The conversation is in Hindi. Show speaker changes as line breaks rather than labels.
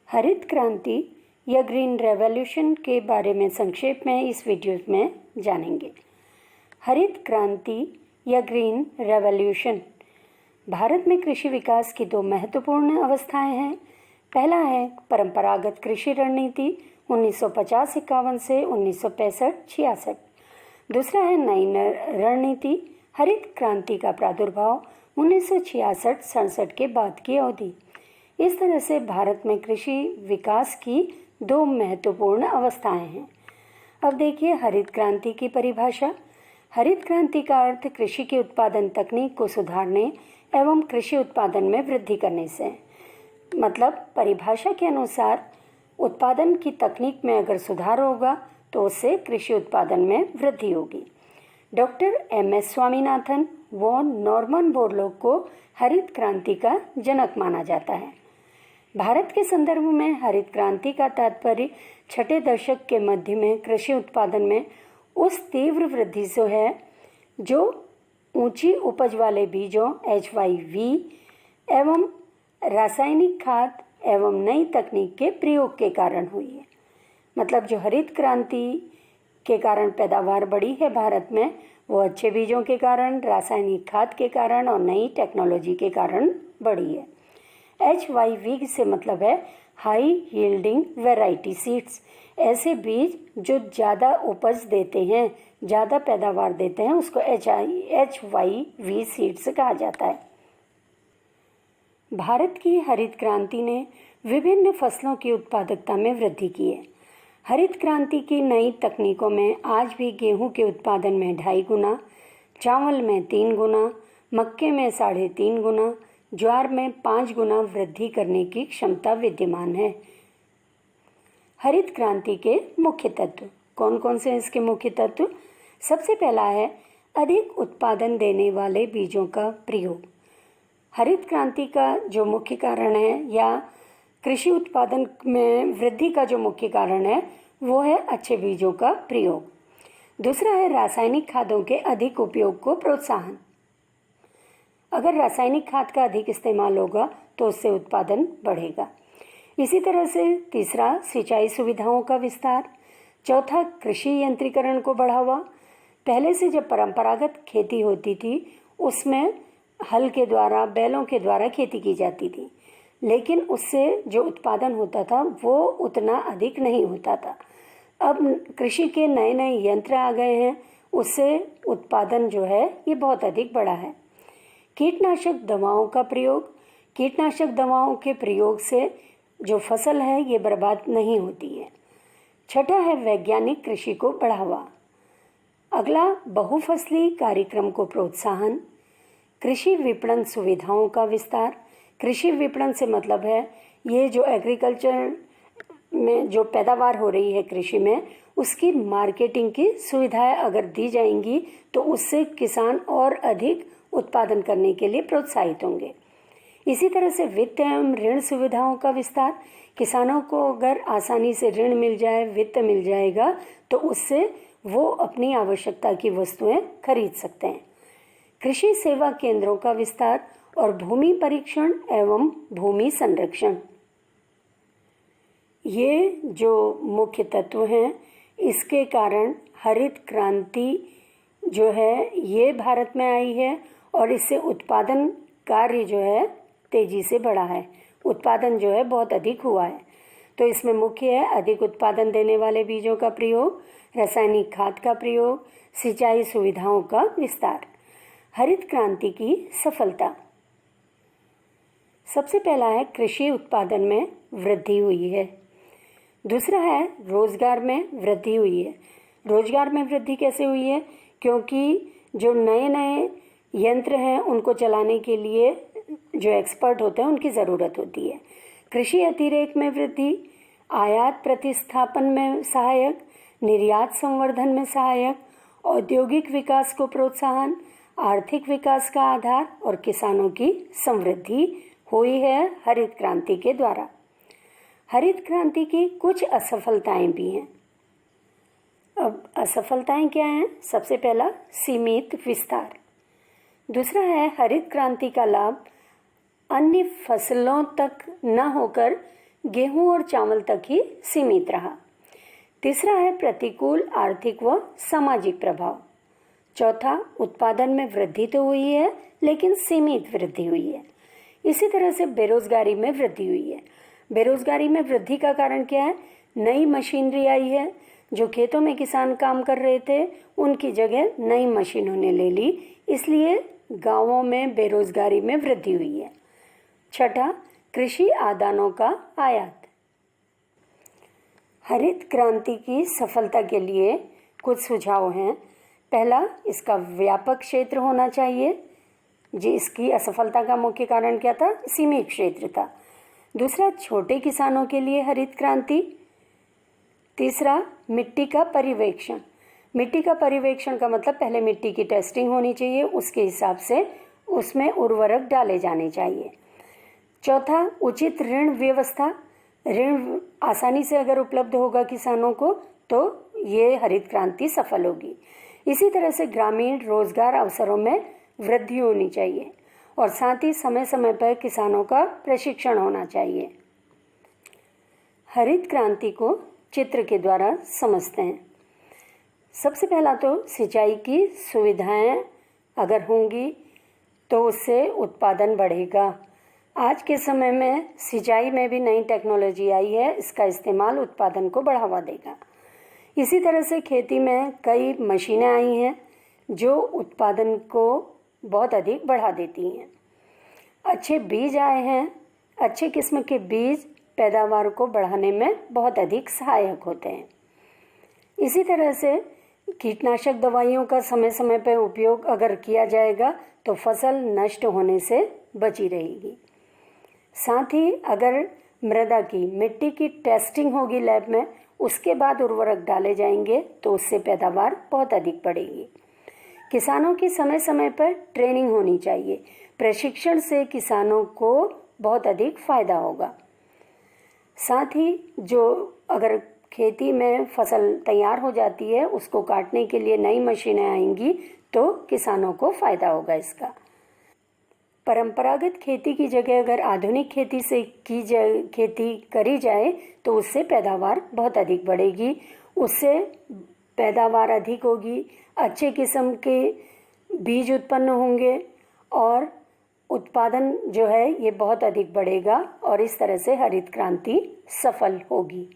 हरित क्रांति या ग्रीन रेवोल्यूशन के बारे में संक्षेप में इस वीडियो में जानेंगे। हरित क्रांति या ग्रीन रेवोल्यूशन भारत में कृषि विकास की दो महत्वपूर्ण अवस्थाएं हैं। पहला है परंपरागत कृषि रणनीति 1950-51 से 1965-66। दूसरा है नई रणनीति हरित क्रांति का प्रादुर्भाव 1966-67 के बाद की अवधि। इस तरह से भारत में कृषि विकास की दो महत्वपूर्ण अवस्थाएं हैं। अब देखिए हरित क्रांति की परिभाषा। हरित क्रांति का अर्थ कृषि के उत्पादन तकनीक को सुधारने एवं कृषि उत्पादन में वृद्धि करने से, मतलब परिभाषा के अनुसार उत्पादन की तकनीक में अगर सुधार होगा तो उससे कृषि उत्पादन में वृद्धि होगी। डॉक्टर MS स्वामीनाथन व नॉर्मन बोरलॉग को हरित क्रांति का जनक माना जाता है। भारत के संदर्भ में हरित क्रांति का तात्पर्य छठे दशक के मध्य में कृषि उत्पादन में उस तीव्र वृद्धि से है जो ऊंची उपज वाले बीजों HYV एवं रासायनिक खाद एवं नई तकनीक के प्रयोग के कारण हुई है। मतलब जो हरित क्रांति के कारण पैदावार बढ़ी है भारत में, वो अच्छे बीजों के कारण, रासायनिक खाद के कारण और नई टेक्नोलॉजी के कारण बढ़ी है। HYV से मतलब है हाई यील्डिंग वैरायटी सीड्स। ऐसे बीज जो ज़्यादा उपज देते हैं, ज़्यादा पैदावार देते हैं, उसको HYV सीड्स कहा जाता है। भारत की हरित क्रांति ने विभिन्न फसलों की उत्पादकता में वृद्धि की है। हरित क्रांति की नई तकनीकों में आज भी गेहूं के उत्पादन में 2.5 गुना, चावल में 3 गुना, मक्के में 3.5 गुना, ज्वार में 5 गुना वृद्धि करने की क्षमता विद्यमान है। हरित क्रांति के मुख्य तत्व कौन कौन से हैं? इसके मुख्य तत्व, सबसे पहला है अधिक उत्पादन देने वाले बीजों का प्रयोग। हरित क्रांति का जो मुख्य कारण है या कृषि उत्पादन में वृद्धि का जो मुख्य कारण है वो है अच्छे बीजों का प्रयोग। दूसरा है रासायनिक खादों के अधिक उपयोग को प्रोत्साहन। अगर रासायनिक खाद का अधिक इस्तेमाल होगा तो उससे उत्पादन बढ़ेगा। इसी तरह से तीसरा सिंचाई सुविधाओं का विस्तार। चौथा कृषि यंत्रीकरण को बढ़ावा। पहले से जब परंपरागत खेती होती थी उसमें हल के द्वारा, बैलों के द्वारा खेती की जाती थी, लेकिन उससे जो उत्पादन होता था वो उतना अधिक नहीं होता था। अब कृषि के नए नए यंत्र आ गए हैं, उससे उत्पादन जो है ये बहुत अधिक बढ़ा है। कीटनाशक दवाओं का प्रयोग। कीटनाशक दवाओं के प्रयोग से जो फसल है ये बर्बाद नहीं होती है। छठा है वैज्ञानिक कृषि को बढ़ावा। अगला बहुफसली कार्यक्रम को प्रोत्साहन। कृषि विपणन सुविधाओं का विस्तार। कृषि विपणन से मतलब है ये जो एग्रीकल्चर में जो पैदावार हो रही है कृषि में, उसकी मार्केटिंग की सुविधाएं अगर दी जाएंगी तो उससे किसान और अधिक उत्पादन करने के लिए प्रोत्साहित होंगे। इसी तरह से वित्त एवं ऋण सुविधाओं का विस्तार। किसानों को अगर आसानी से ऋण मिल जाए, वित्त मिल जाएगा तो उससे वो अपनी आवश्यकता की वस्तुएं खरीद सकते हैं। कृषि सेवा केंद्रों का विस्तार और भूमि परीक्षण एवं भूमि संरक्षण। ये जो मुख्य तत्व हैं, इसके कारण हरित क्रांति जो है ये भारत में आई है और इससे उत्पादन कार्य जो है तेजी से बढ़ा है। उत्पादन जो है बहुत अधिक हुआ है। तो इसमें मुख्य है अधिक उत्पादन देने वाले बीजों का प्रयोग, रासायनिक खाद का प्रयोग, सिंचाई सुविधाओं का विस्तार। हरित क्रांति की सफलता। सबसे पहला है कृषि उत्पादन में वृद्धि हुई है। दूसरा है रोजगार में वृद्धि हुई है। रोजगार में वृद्धि कैसे हुई है? क्योंकि जो नए नए यंत्र हैं उनको चलाने के लिए जो एक्सपर्ट होते हैं उनकी ज़रूरत होती है। कृषि अतिरेक में वृद्धि, आयात प्रतिस्थापन में सहायक, निर्यात संवर्धन में सहायक, औद्योगिक विकास को प्रोत्साहन, आर्थिक विकास का आधार और किसानों की समृद्धि हुई है हरित क्रांति के द्वारा। हरित क्रांति की कुछ असफलताएं भी हैं। अब असफलताएं क्या हैं? सबसे पहला सीमित विस्तार। दूसरा है हरित क्रांति का लाभ अन्य फसलों तक न होकर गेहूं और चावल तक ही सीमित रहा। तीसरा है प्रतिकूल आर्थिक व सामाजिक प्रभाव। चौथा, उत्पादन में वृद्धि तो हुई है लेकिन सीमित वृद्धि हुई है। इसी तरह से बेरोजगारी में वृद्धि हुई है। बेरोजगारी में वृद्धि का कारण क्या है? नई मशीनरी आई है। जो खेतों में किसान काम कर रहे थे उनकी जगह नई मशीनों ने ले ली, इसलिए गांवों में बेरोजगारी में वृद्धि हुई है। छठा, कृषि आदानों का आयात। हरित क्रांति की सफलता के लिए कुछ सुझाव हैं। पहला, इसका व्यापक क्षेत्र होना चाहिए। जी, इसकी असफलता का मुख्य कारण क्या था? सीमित क्षेत्र था। दूसरा, छोटे किसानों के लिए हरित क्रांति। तीसरा, मिट्टी का पर्यवेक्षण। मिट्टी का पर्यवेक्षण का मतलब पहले मिट्टी की टेस्टिंग होनी चाहिए, उसके हिसाब से उसमें उर्वरक डाले जाने चाहिए। चौथा, उचित ऋण व्यवस्था। ऋण आसानी से अगर उपलब्ध होगा किसानों को तो ये हरित क्रांति सफल होगी। इसी तरह से ग्रामीण रोजगार अवसरों में वृद्धि होनी चाहिए और साथ ही समय समय पर किसानों का प्रशिक्षण होना चाहिए। हरित क्रांति को चित्र के द्वारा समझते हैं। सबसे पहला तो सिंचाई की सुविधाएं अगर होंगी तो उससे उत्पादन बढ़ेगा। आज के समय में सिंचाई में भी नई टेक्नोलॉजी आई है, इसका इस्तेमाल उत्पादन को बढ़ावा देगा। इसी तरह से खेती में कई मशीनें आई हैं जो उत्पादन को बहुत अधिक बढ़ा देती हैं। अच्छे बीज आए हैं। अच्छे किस्म के बीज पैदावार को बढ़ाने में बहुत अधिक सहायक होते हैं। इसी तरह से कीटनाशक दवाइयों का समय समय पर उपयोग अगर किया जाएगा तो फसल नष्ट होने से बची रहेगी। साथ ही अगर मृदा की मिट्टी की टेस्टिंग होगी लैब में, उसके बाद उर्वरक डाले जाएंगे तो उससे पैदावार बहुत अधिक बढ़ेगी। किसानों की समय समय पर ट्रेनिंग होनी चाहिए। प्रशिक्षण से किसानों को बहुत अधिक फायदा होगा। साथ ही जो अगर खेती में फसल तैयार हो जाती है उसको काटने के लिए नई मशीनें आएंगी तो किसानों को फायदा होगा इसका। परंपरागत खेती की जगह अगर आधुनिक खेती से खेती करी जाए तो उससे पैदावार बहुत अधिक बढ़ेगी, उससे पैदावार अधिक होगी, अच्छे किस्म के बीज उत्पन्न होंगे और उत्पादन जो है ये बहुत अधिक बढ़ेगा और इस तरह से हरित क्रांति सफल होगी।